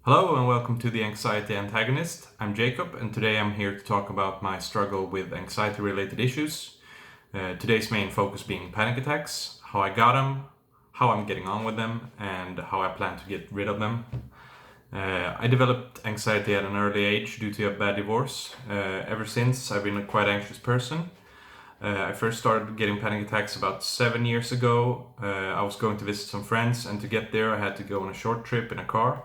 Hello and welcome to the Anxiety Antagonist. I'm Jacob and today I'm here to talk about my struggle with anxiety related issues. Today's main focus being panic attacks, how I got them, how I'm getting on with them, and how I plan to get rid of them. I developed anxiety at an early age due to a bad divorce. Ever since, I've been a quite anxious person. I first started getting panic attacks about 7 years ago. I was going to visit some friends, and to get there, I had to go on a short trip in a car.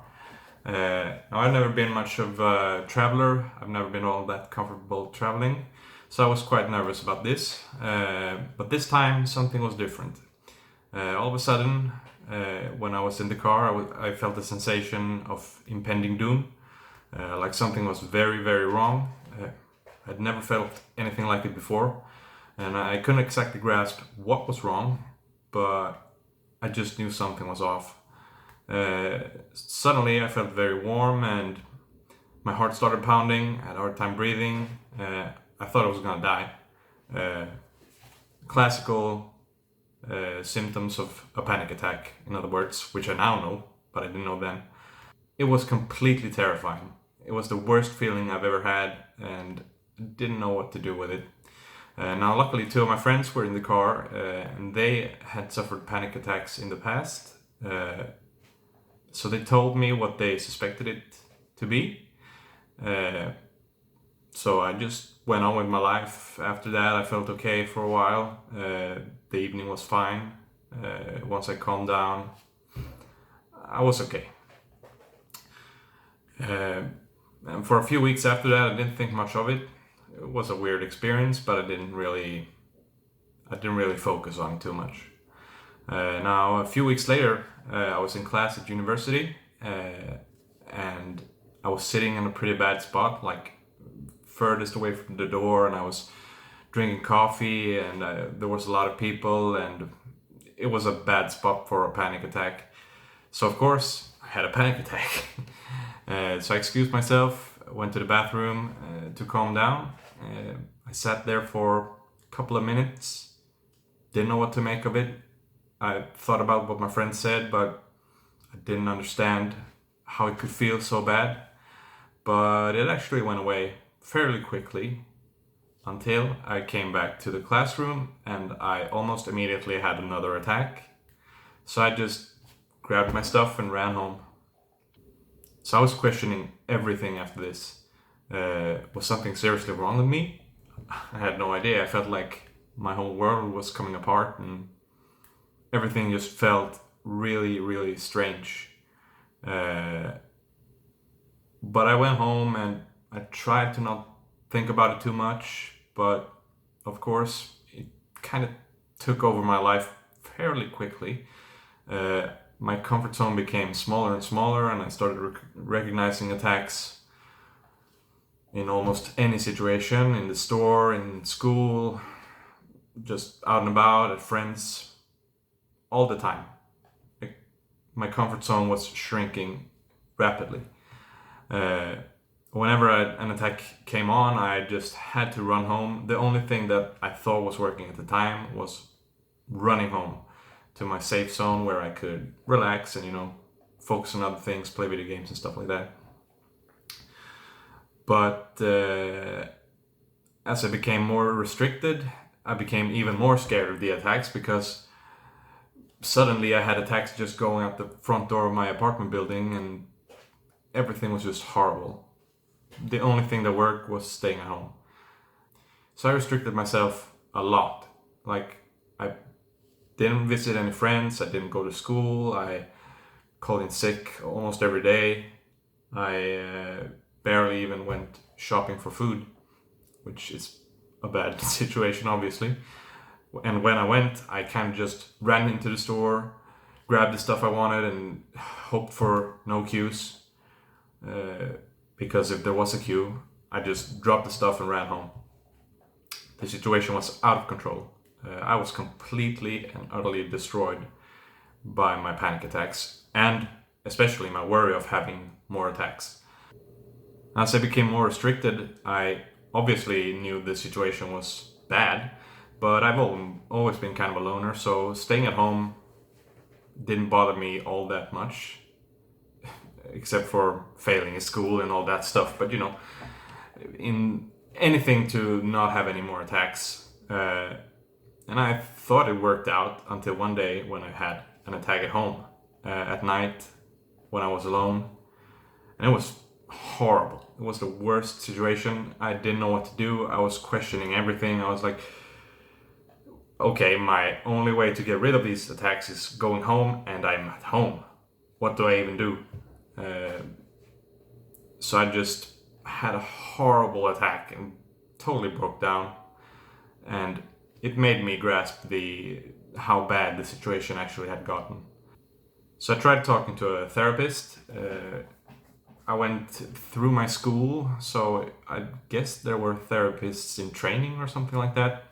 Now I've never been much of a traveler. I've never been all that comfortable traveling, so I was quite nervous about this. But this time something was different. All of a sudden, when I was in the car, I felt a sensation of impending doom, like something was very, very wrong. I'd never felt anything like it before, and I couldn't exactly grasp what was wrong, but I just knew something was off. Suddenly I felt very warm and my heart started pounding. I had a hard time breathing. I thought I was gonna die. Uh, Classical symptoms of a panic attack, in other words, which I now know, but I didn't know then. It was completely terrifying. It was the worst feeling I've ever had and didn't know what to do with it. Now, luckily, two of my friends were in the car and they had suffered panic attacks in the past. So they told me what they suspected it to be. Uh, so I just went on with my life. After that, I felt okay for a while. The evening was fine. Once I calmed down, I was okay. And for a few weeks after that, I didn't think much of it. It was a weird experience, but I didn't really focus on it too much. Now, a few weeks later, I was in class at university, and I was sitting in a pretty bad spot, like furthest away from the door, and I was drinking coffee, and there was a lot of people, and it was a bad spot for a panic attack. So of course, I had a panic attack. So I excused myself, went to the bathroom to calm down. I sat there for a couple of minutes, didn't know what to make of it. I thought about what my friend said, but I didn't understand how it could feel so bad. But it actually went away fairly quickly until I came back to the classroom and I almost immediately had another attack. So I just grabbed my stuff and ran home. So I was questioning everything after this. Was something seriously wrong with me? I had no idea. I felt like my whole world was coming apart and everything just felt really, really strange. But I went home and I tried to not think about it too much, but of course, it kind of took over my life fairly quickly. My comfort zone became smaller and smaller, and I started recognizing attacks in almost any situation, in the store, in school, just out and about, at friends, all the time. My comfort zone was shrinking rapidly. Whenever an attack came on, I just had to run home. The only thing that I thought was working at the time was running home to my safe zone where I could relax and, focus on other things, play video games and stuff like that. But as I became more restricted, I became even more scared of the attacks because suddenly I had attacks just going out the front door of my apartment building and everything was just horrible. The only thing that worked was staying at home. So I restricted myself a lot. Like, I didn't visit any friends, I didn't go to school, I called in sick almost every day. I barely even went shopping for food, which is a bad situation, obviously. And when I went, I kind of just ran into the store, grabbed the stuff I wanted, and hoped for no queues. Because if there was a queue, I just dropped the stuff and ran home. The situation was out of control. I was completely and utterly destroyed by my panic attacks, and especially my worry of having more attacks. As I became more restricted, I obviously knew the situation was bad, but I've always been kind of a loner, so staying at home didn't bother me all that much. except for failing in school and all that stuff. But in anything to not have any more attacks. And I thought it worked out until one day when I had an attack at home at night when I was alone. And it was horrible. It was the worst situation. I didn't know what to do. I was questioning everything. I was like, okay, my only way to get rid of these attacks is going home, and I'm at home. What do I even do? So I just had a horrible attack and totally broke down. And it made me grasp how bad the situation actually had gotten. So I tried talking to a therapist. I went through my school, so I guess there were therapists in training or something like that.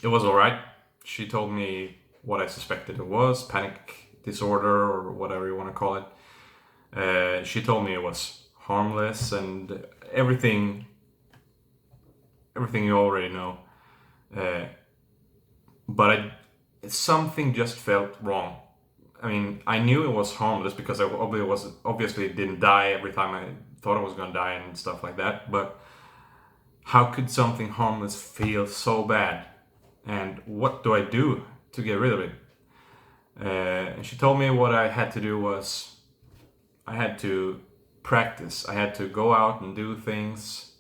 It was alright. She told me what I suspected it was, panic disorder or whatever you want to call it. She told me it was harmless and everything you already know. But something just felt wrong. I mean, I knew it was harmless because I obviously didn't die every time I thought I was going to die and stuff like that. But how could something harmless feel so bad? And what do I do to get rid of it? And she told me what I had to do was I had to practice. I had to go out and do things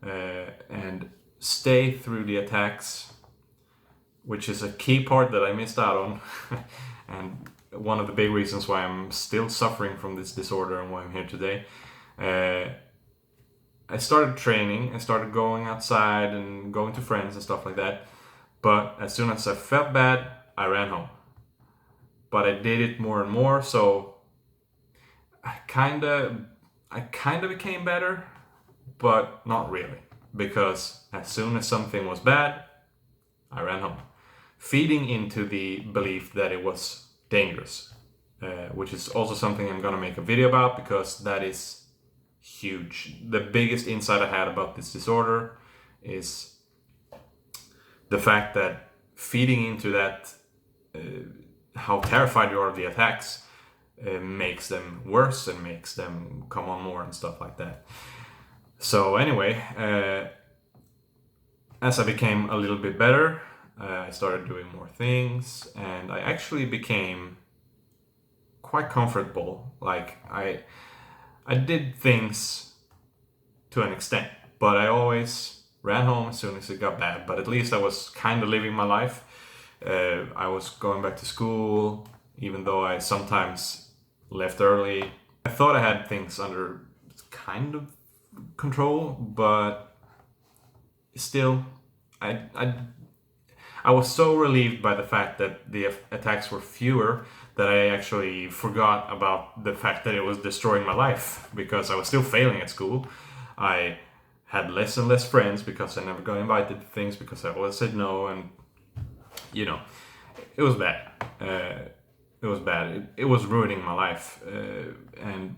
and stay through the attacks, which is a key part that I missed out on. And one of the big reasons why I'm still suffering from this disorder and why I'm here today. I started training, I started going outside and going to friends and stuff like that. But as soon as I felt bad, I ran home. But I did it more and more, so I kinda became better, but not really. Because as soon as something was bad, I ran home. Feeding into the belief that it was dangerous, which is also something I'm gonna make a video about because that is huge. The biggest insight I had about this disorder is the fact that feeding into that, how terrified you are of the attacks, makes them worse and makes them come on more and stuff like that. So anyway, as I became a little bit better, I started doing more things, and I actually became quite comfortable. Like I did things to an extent, but I always ran home as soon as it got bad. But at least I was kind of living my life. I was going back to school, even though I sometimes left early. I thought I had things under kind of control, but still, I was so relieved by the fact that the attacks were fewer that I actually forgot about the fact that it was destroying my life because I was still failing at school. I had less and less friends because I never got invited to things because I always said no, and it was bad. It was bad. It was ruining my life, and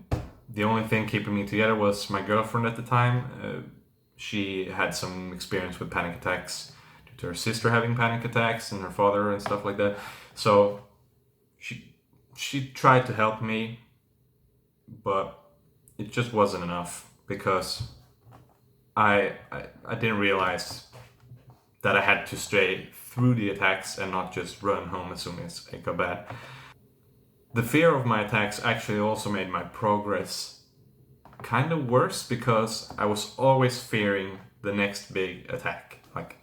the only thing keeping me together was my girlfriend at the time. She had some experience with panic attacks due to her sister having panic attacks and her father and stuff like that. So she tried to help me, but it just wasn't enough because I didn't realize that I had to stay through the attacks and not just run home as soon as it got bad. The fear of my attacks actually also made my progress kind of worse because I was always fearing the next big attack. Like,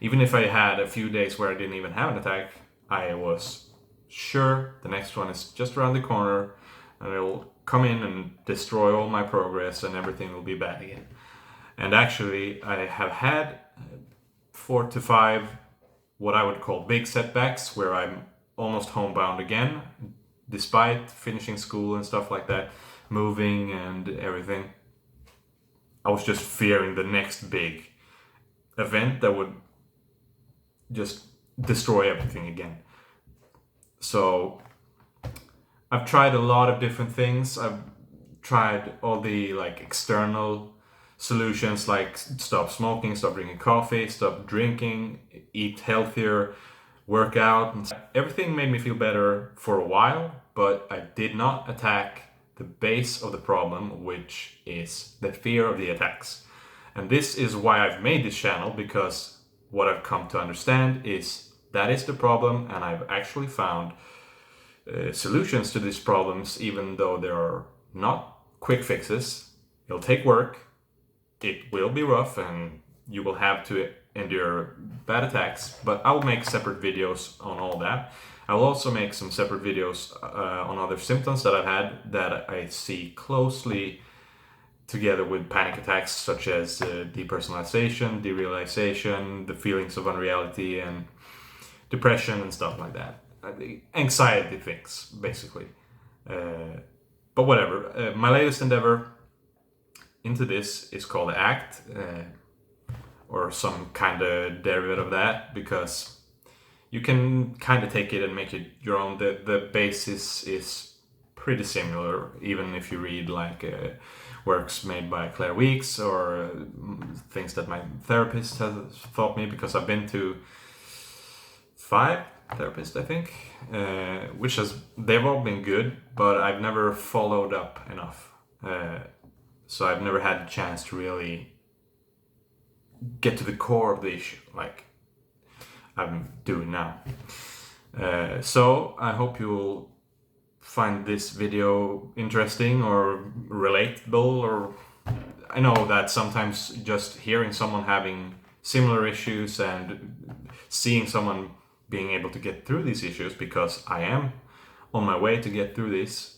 even if I had a few days where I didn't even have an attack, I was sure the next one is just around the corner and it'll come in and destroy all my progress and everything will be bad again. And actually, I have had 4 to 5 what I would call big setbacks where I'm almost homebound again, despite finishing school and stuff like that, moving and everything. I was just fearing the next big event that would just destroy everything again. So I've tried a lot of different things. I've tried all the external solutions, like stop smoking, stop drinking coffee, stop drinking, eat healthier, work out, and everything made me feel better for a while, but I did not attack the base of the problem, which is the fear of the attacks. And this is why I've made this channel, because what I've come to understand is that is the problem, and I've actually found solutions to these problems, even though there are not quick fixes. It'll take work, it will be rough, and you will have to endure bad attacks, but I'll make separate videos on all that. I'll also make some separate videos on other symptoms that I've had that I see closely together with panic attacks, such as depersonalization, derealization, the feelings of unreality, and depression and stuff like that. Anxiety things, basically. But whatever. My latest endeavor into this is called ACT, or some kind of derivative of that, because you can kind of take it and make it your own. The basis is pretty similar, even if you read like works made by Claire Weeks, or things that my therapist has taught me, because I've been to 5 therapists, I think, which they've all been good, but I've never followed up enough. So I've never had a chance to really get to the core of the issue like I'm doing now. So I hope you'll find this video interesting or relatable, or I know that sometimes just hearing someone having similar issues and seeing someone being able to get through these issues, because I am on my way to get through these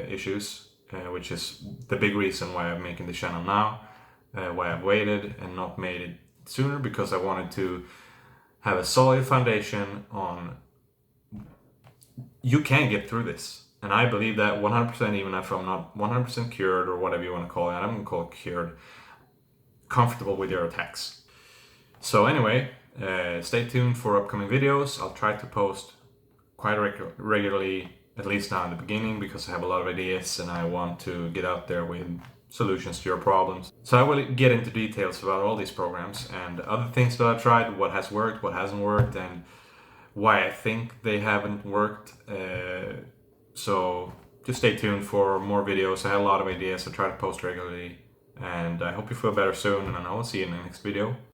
issues, which is the big reason why I'm making the channel now, why I've waited and not made it sooner, because I wanted to have a solid foundation on you can get through this. And I believe that 100%, even if I'm not 100% cured, or whatever you want to call it, I'm going to call it cured, comfortable with your attacks. So anyway, stay tuned for upcoming videos. I'll try to post quite regularly, at least now in the beginning, because I have a lot of ideas and I want to get out there with solutions to your problems. So I will get into details about all these programs and other things that I've tried, what has worked, what hasn't worked, and why I think they haven't worked. So just stay tuned for more videos. I have a lot of ideas. I try to post regularly, and I hope you feel better soon, and I will see you in the next video.